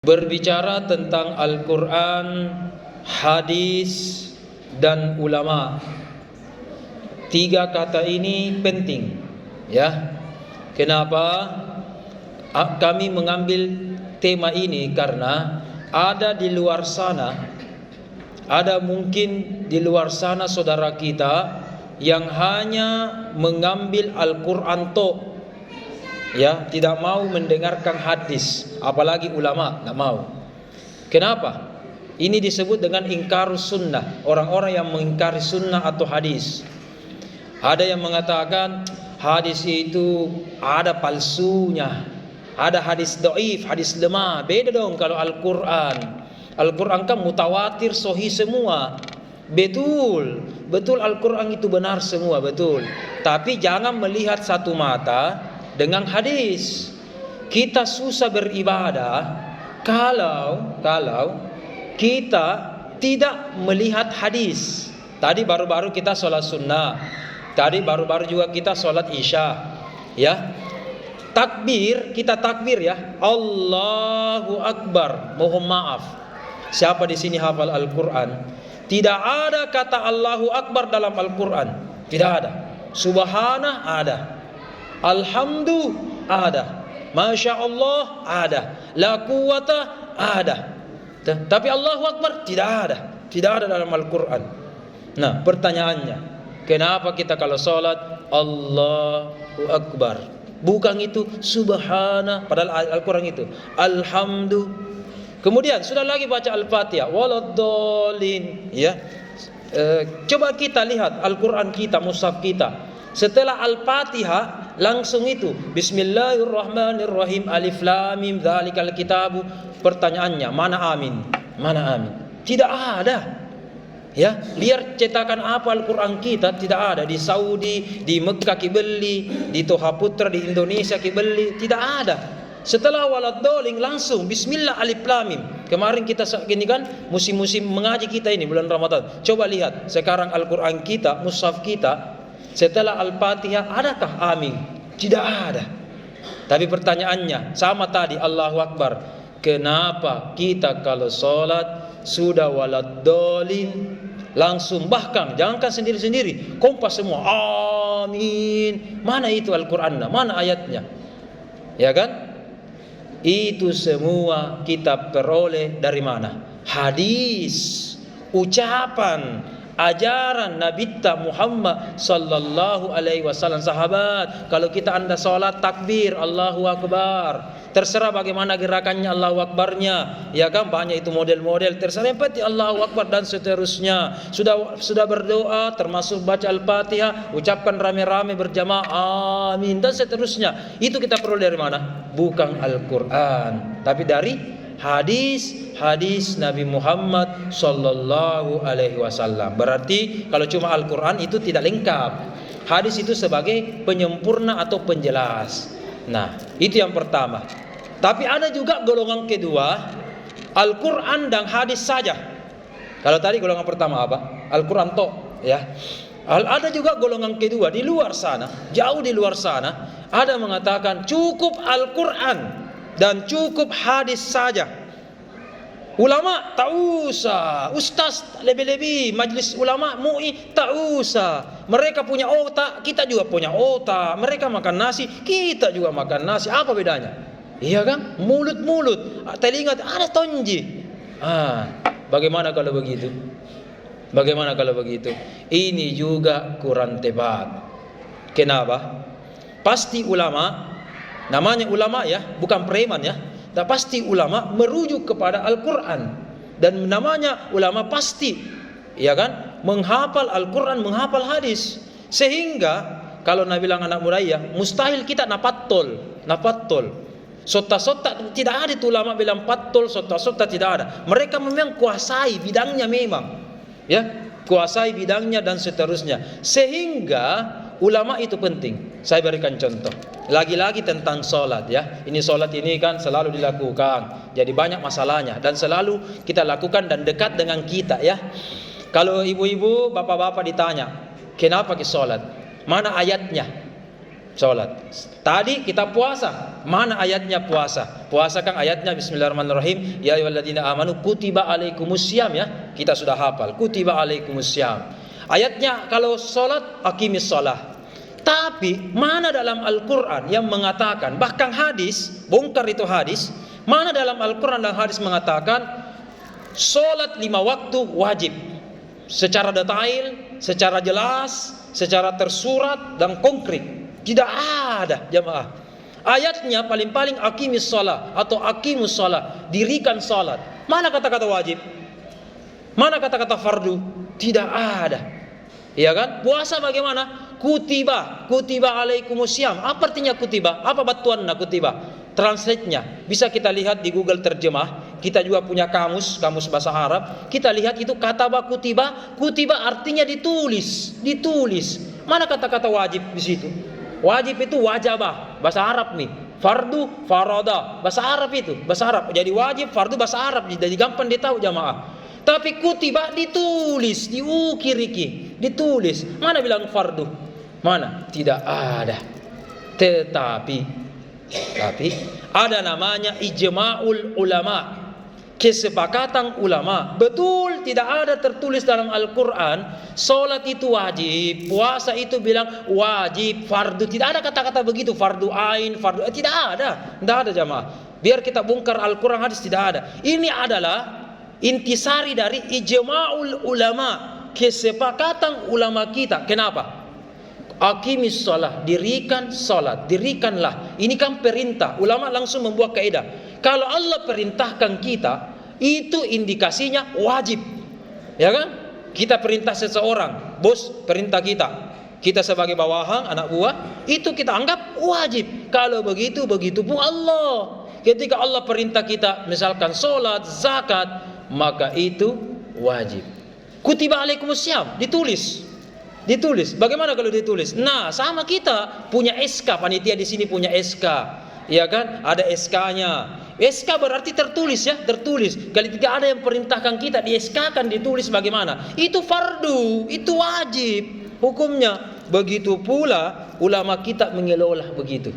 berbicara tentang Al-Quran, hadis, dan ulama. Tiga kata ini penting, ya. Kenapa kami mengambil tema ini? Karena ada di luar sana, ada mungkin di luar sana saudara kita yang hanya mengambil Al-Quran ya, tidak mau mendengarkan hadis, apalagi ulama, tidak mau. Kenapa? Ini disebut dengan ingkarus sunnah, orang-orang yang mengingkari sunnah atau hadis. Ada yang mengatakan hadis itu ada palsunya, ada hadis dhaif, hadis lemah. Beda dong kalau Al-Quran. Al-Quran kan mutawatir, sahih semua. Betul, betul Al-Quran itu benar semua, betul. Tapi jangan melihat satu mata dengan hadis. Kita susah beribadah kalau kita tidak melihat hadis. Tadi baru-baru kita sholat sunnah. Tadi baru-baru juga kita sholat isya, ya. Takbir, kita takbir ya, Allahu Akbar. Mohon maaf, siapa di sini hafal Al-Quran? Tidak ada kata Allahu Akbar dalam Al-Quran, tidak ada. Subhanah ada, Alhamdu ada, Masya Allah ada, La quwata ada. Tapi Allahu Akbar tidak ada dalam Al-Quran. Nah, pertanyaannya, kenapa kita kalau sholat Allahu Akbar? Bukan itu Subhana, padahal Al-Quran itu Alhamdu. Kemudian sudah lagi baca Al-Fatihah, waladdallin, ya. Coba kita lihat Al-Quran kita, mushaf kita. Setelah Al-Fatihah langsung itu Bismillahirrahmanirrahim, Alif Lam Mim, dzalikal kitabu. Pertanyaannya, mana amin? Mana amin? Tidak ada. Ya, lihat cetakan apa Al-Quran kita, tidak ada. Di Saudi, di Mekah kibeli, di Toha Putra di Indonesia kibeli, tidak ada. Setelah waladdallin langsung Bismillah Alif Lam Mim. Kemarin kita gini kan, musim-musim mengaji kita ini bulan Ramadan. Coba lihat sekarang Al-Quran kita, mushaf kita, setelah Al-Fatihah adakah amin? Tidak ada. Tapi pertanyaannya sama tadi, Allahu Akbar. Kenapa kita kalau sholat sudah waladdallin langsung, bahkan jangankan sendiri-sendiri, kompas semua amin? Mana itu Al-Qurannya? Mana ayatnya? Ya kan? Itu semua kita peroleh dari mana? Hadis, ucapan, ajaran Nabi Muhammad sallallahu alaihi wasallam. Sahabat, kalau anda salat takbir Allahu Akbar, terserah bagaimana gerakannya Allahu Akbarnya, ya kan, banyak itu model-model, terserah, yang penting Allahu Akbar dan seterusnya. Sudah berdoa, termasuk baca Al-Fatihah, ucapkan rame-rame berjamaah amin dan seterusnya. Itu kita perlu dari mana? Bukan Al-Quran, tapi dari hadis Nabi Muhammad sallallahu alaihi wasallam. Berarti kalau cuma Al-Quran itu tidak lengkap. Hadis itu sebagai penyempurna atau penjelas. Nah, itu yang pertama. Tapi ada juga golongan kedua, Al-Quran dan hadis saja. Kalau tadi golongan pertama apa? Al-Quran ya. Ada juga golongan kedua di luar sana, jauh di luar sana, ada mengatakan cukup Al-Quran dan cukup hadis saja. Ulama tak usah, ustaz lebih-lebih, majlis ulama MUI tak usah. Mereka punya otak, kita juga punya otak. Mereka makan nasi, kita juga makan nasi. Apa bedanya? Iya kan? Mulut-mulut, telinga ada tonji. Bagaimana kalau begitu? Bagaimana kalau begitu? Ini juga kurang tepat. Kenapa? Pasti ulama, namanya ulama ya, bukan preman ya. Dan pasti ulama merujuk kepada Al-Quran. Dan namanya ulama pasti, ya kan, menghafal Al-Quran, menghafal hadis. Sehingga kalau Nabi bilang anak muda ya, mustahil kita napattol. Sota-sota tidak ada itu, ulama bilang pattol, sota-sota tidak ada. Mereka memang kuasai bidangnya memang, ya, kuasai bidangnya dan seterusnya. Sehingga ulama itu penting. Saya berikan contoh. Lagi-lagi tentang sholat ya. Ini sholat ini kan selalu dilakukan. Jadi banyak masalahnya dan selalu kita lakukan dan dekat dengan kita ya. Kalau ibu-ibu, bapak-bapak ditanya, kenapa kita sholat? Mana ayatnya? Sholat. Tadi kita puasa. Mana ayatnya puasa? Puasa kan ayatnya Bismillahirrahmanirrahim. Ya ayyuhalladzina amanu kutiba alaikumussyam, ya. Kita sudah hafal. Kutiba alaikumussyam. Ayatnya kalau sholat aqimis sholah. Tapi mana dalam Al-Quran yang mengatakan, bahkan hadis, bongkar itu hadis, mana dalam Al-Quran dan hadis mengatakan sholat 5 waktu wajib secara detail, secara jelas, secara tersurat dan konkret. Tidak ada, jamaah. Ayatnya paling-paling aqimis shalah atau aqimus shalah, dirikan salat. Mana kata-kata wajib? Mana kata-kata fardu? Tidak ada. Ya kan? Puasa bagaimana? Kutiba alaikumussyam. Apa artinya kutiba? Apa batuannya kutiba? Translate-nya bisa kita lihat di Google terjemah. Kita juga punya kamus bahasa Arab. Kita lihat itu kataba kutiba. Kutiba artinya ditulis. Mana kata-kata wajib di situ? Wajib itu wajabah, bahasa Arab nih. Fardu, farada, bahasa Arab itu, bahasa Arab. Jadi wajib, fardu bahasa Arab. Jadi gampang dia tahu jamaah. Tapi kutiba ditulis, diukir-iki, ditulis. Mana bilang fardu? Mana? Tidak ada. Tetapi ada namanya ijma'ul ulama, kesepakatan ulama. Betul tidak ada tertulis dalam Al-Quran solat itu wajib, puasa itu bilang wajib, fardu. Tidak ada kata-kata begitu, fardu ain, fardu tidak ada jamaah. Biar kita bongkar Al-Quran hadis, tidak ada. Ini adalah intisari dari ijma'ul ulama, kesepakatan ulama kita. Kenapa? Aqimis shalah, dirikan salat, dirikanlah. Ini kan perintah. Ulama langsung membuat kaidah. Kalau Allah perintahkan kita, itu indikasinya wajib. Ya kan? Kita perintah seseorang, bos perintah kita. Kita sebagai bawahan, anak buah, itu kita anggap wajib. Kalau begitu pun Allah. Ketika Allah perintah kita, misalkan salat, zakat, maka itu wajib. Kutiba alaikumussyam, ditulis. Bagaimana kalau ditulis? Nah, sama kita punya SK, panitia di sini punya SK. Ya kan? Ada SK-nya. SK berarti tertulis, ya, tertulis. Kalau tidak ada yang perintahkan kita, di SK kan ditulis bagaimana? Itu fardu, itu wajib hukumnya. Begitu pula ulama kita mengelola begitu.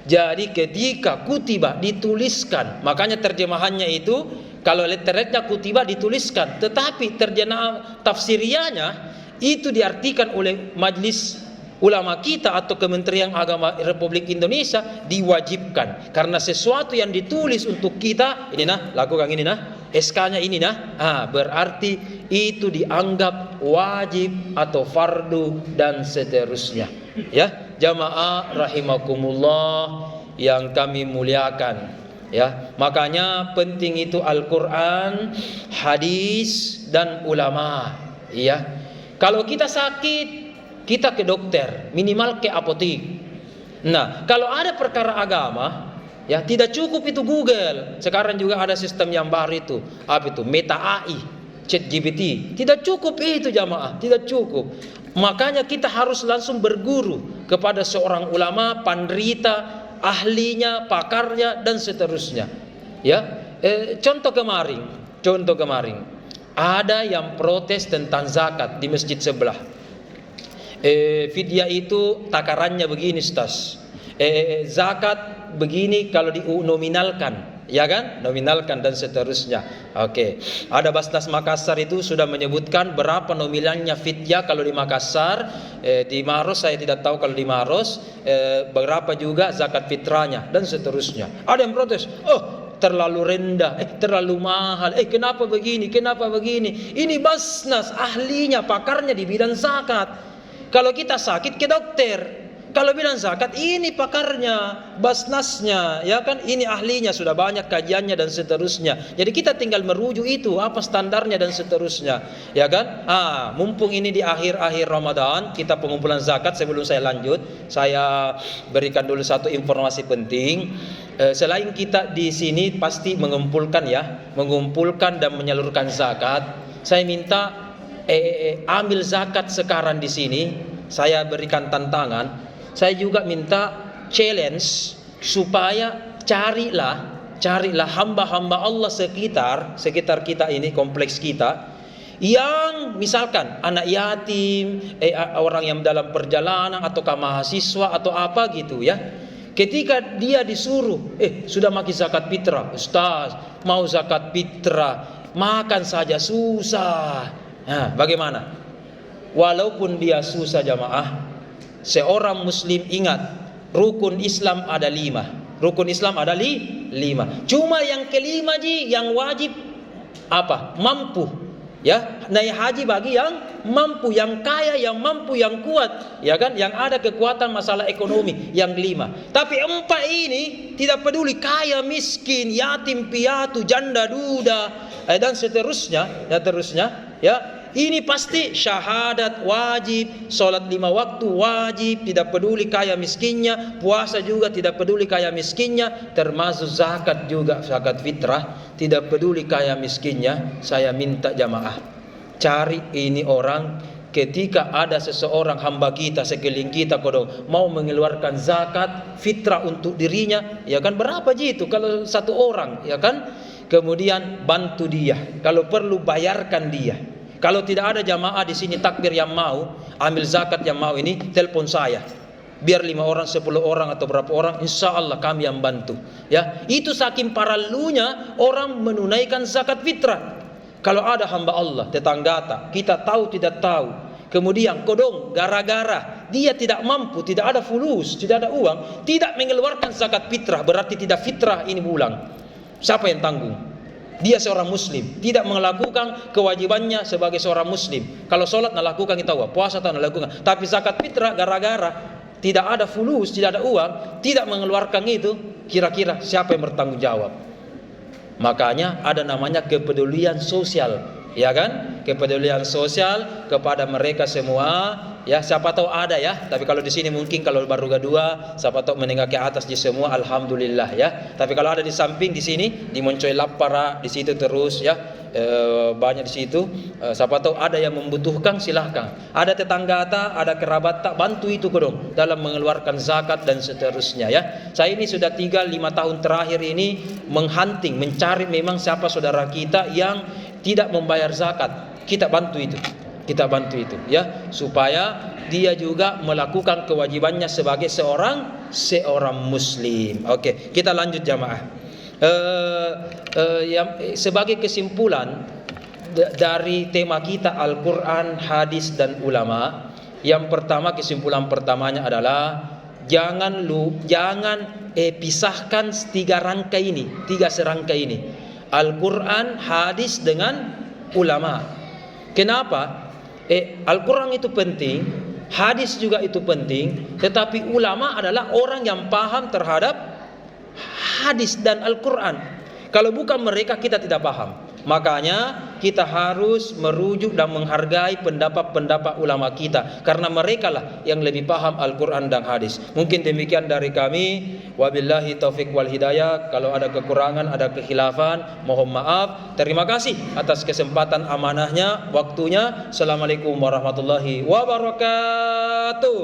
Jadi ketika kutiba dituliskan, makanya terjemahannya itu kalau letternya kutiba dituliskan, tetapi terjemahan tafsirianya itu diartikan oleh majelis ulama kita atau Kementerian Agama Republik Indonesia diwajibkan. Karena sesuatu yang ditulis untuk kita, ini nah, lakukan ini nah, SK-nya ini nah, berarti itu dianggap wajib atau fardu dan seterusnya. Ya, jamaah rahimakumullah yang kami muliakan. Ya, makanya penting itu Al-Quran, hadis dan ulama. Ya. Kalau kita sakit, kita ke dokter, minimal ke apotek. Nah, kalau ada perkara agama, ya tidak cukup itu Google. Sekarang juga ada sistem yang baru itu, apa itu? Meta AI, ChatGPT. Tidak cukup itu jamaah, tidak cukup. Makanya kita harus langsung berguru kepada seorang ulama, pandrita, ahlinya, pakarnya dan seterusnya. Ya, contoh kemarin. Ada yang protes tentang zakat di masjid sebelah. Fidyah itu takarannya begini, Ustaz. Zakat begini kalau dinominalkan, ya kan? Nominalkan dan seterusnya. Oke. Ada Basnas Makassar itu sudah menyebutkan berapa nominalnya fidyah kalau di Makassar. Di Maros saya tidak tahu kalau di Maros berapa juga zakat fitrahnya dan seterusnya. Ada yang protes, terlalu rendah, terlalu mahal, kenapa begini. Ini Basnas, ahlinya, pakarnya di bidang zakat. Kalau kita sakit ke dokter. Kalau bilang zakat, ini pakarnya, Basnasnya, ya kan? Ini ahlinya, sudah banyak kajiannya dan seterusnya. Jadi kita tinggal merujuk itu, apa standarnya dan seterusnya, ya kan? Mumpung ini di akhir-akhir Ramadan, kita pengumpulan zakat. Sebelum saya lanjut, saya berikan dulu satu informasi penting. Selain kita di sini pasti mengumpulkan dan menyalurkan zakat, saya minta ambil zakat sekarang di sini. Saya berikan tantangan. Saya juga minta challenge supaya carilah hamba-hamba Allah sekitar kita ini, kompleks kita, Yang misalkan anak yatim, orang yang dalam perjalanan ataukah mahasiswa atau apa gitu ya. Ketika dia disuruh, sudah makin zakat fitrah, Ustaz, mau zakat fitrah, makan saja susah. Nah, bagaimana? Walaupun dia susah jamaah, seorang muslim ingat, rukun Islam ada 5. Rukun Islam ada 5. Cuma yang kelima yang wajib apa? Mampu. Ya, naik haji bagi yang mampu, yang kaya, yang mampu, yang kuat, ya kan? Yang ada kekuatan masalah ekonomi, yang 5. Tapi 4 ini tidak peduli kaya, miskin, yatim, piatu, janda, duda, dan seterusnya, ya. Ini pasti syahadat wajib, sholat 5 waktu wajib, tidak peduli kaya miskinnya, puasa juga tidak peduli kaya miskinnya, termasuk zakat juga, zakat fitrah, tidak peduli kaya miskinnya. Saya minta jamaah, cari ini orang, ketika ada seseorang hamba kita sekeliling kita kodong mau mengeluarkan zakat fitrah untuk dirinya, ya kan, berapa itu kalau 1 orang, ya kan? Kemudian bantu dia, kalau perlu bayarkan dia. Kalau tidak ada jamaah di sini takbir yang mau ambil zakat, yang mau ini, telepon saya. Biar 5 orang, 10 orang atau berapa orang, insya Allah kami yang bantu. Ya, itu saking paralunya orang menunaikan zakat fitrah. Kalau ada hamba Allah, tetangga kita tahu tidak tahu, kemudian kodong gara-gara dia tidak mampu, tidak ada fulus, tidak ada uang, tidak mengeluarkan zakat fitrah, berarti tidak fitrah ini bulan. Siapa yang tanggung? Dia seorang muslim, tidak melakukan kewajibannya sebagai seorang muslim. Kalau sholat melakukan kita tahu, puasa tak melakukan. Tapi zakat fitrah gara-gara tidak ada fulus, tidak ada uang, tidak mengeluarkan itu, kira-kira siapa yang bertanggung jawab? Makanya ada namanya kepedulian sosial, ya kan? Kepedulian sosial kepada mereka semua. Ya, siapa tahu ada ya. Tapi kalau di sini mungkin kalau baru kedua, siapa tahu menengah ke atas di semua, alhamdulillah ya. Tapi kalau ada di samping di sini, di Moncoy Lapara, di situ terus ya, banyak di situ. Siapa tahu ada yang membutuhkan, silahkan. Ada tetangga ada kerabat bantu itu kodong dalam mengeluarkan zakat dan seterusnya ya. Saya ini sudah 3-5 tahun terakhir ini menghunting, mencari memang siapa saudara kita yang tidak membayar zakat. Kita bantu itu ya, supaya dia juga melakukan kewajibannya sebagai seorang muslim. Oke, kita lanjut jamaah. Sebagai kesimpulan dari tema kita Al-Quran, hadis dan ulama, yang pertama, kesimpulan pertamanya adalah jangan pisahkan 3 serangkai ini, Al-Quran, hadis dengan ulama. Kenapa? Al-Quran itu penting, hadis juga itu penting, tetapi ulama adalah orang yang paham terhadap hadis dan Al-Quran. Kalau bukan mereka, kita tidak paham. Makanya kita harus merujuk dan menghargai pendapat-pendapat ulama kita, karena mereka lah yang lebih paham Al-Quran dan hadis. Mungkin demikian dari kami. Wabillahi taufik wal hidayah. Kalau ada kekurangan, ada kekhilafan, mohon maaf. Terima kasih atas kesempatan amanahnya, waktunya. Assalamualaikum warahmatullahi wabarakatuh.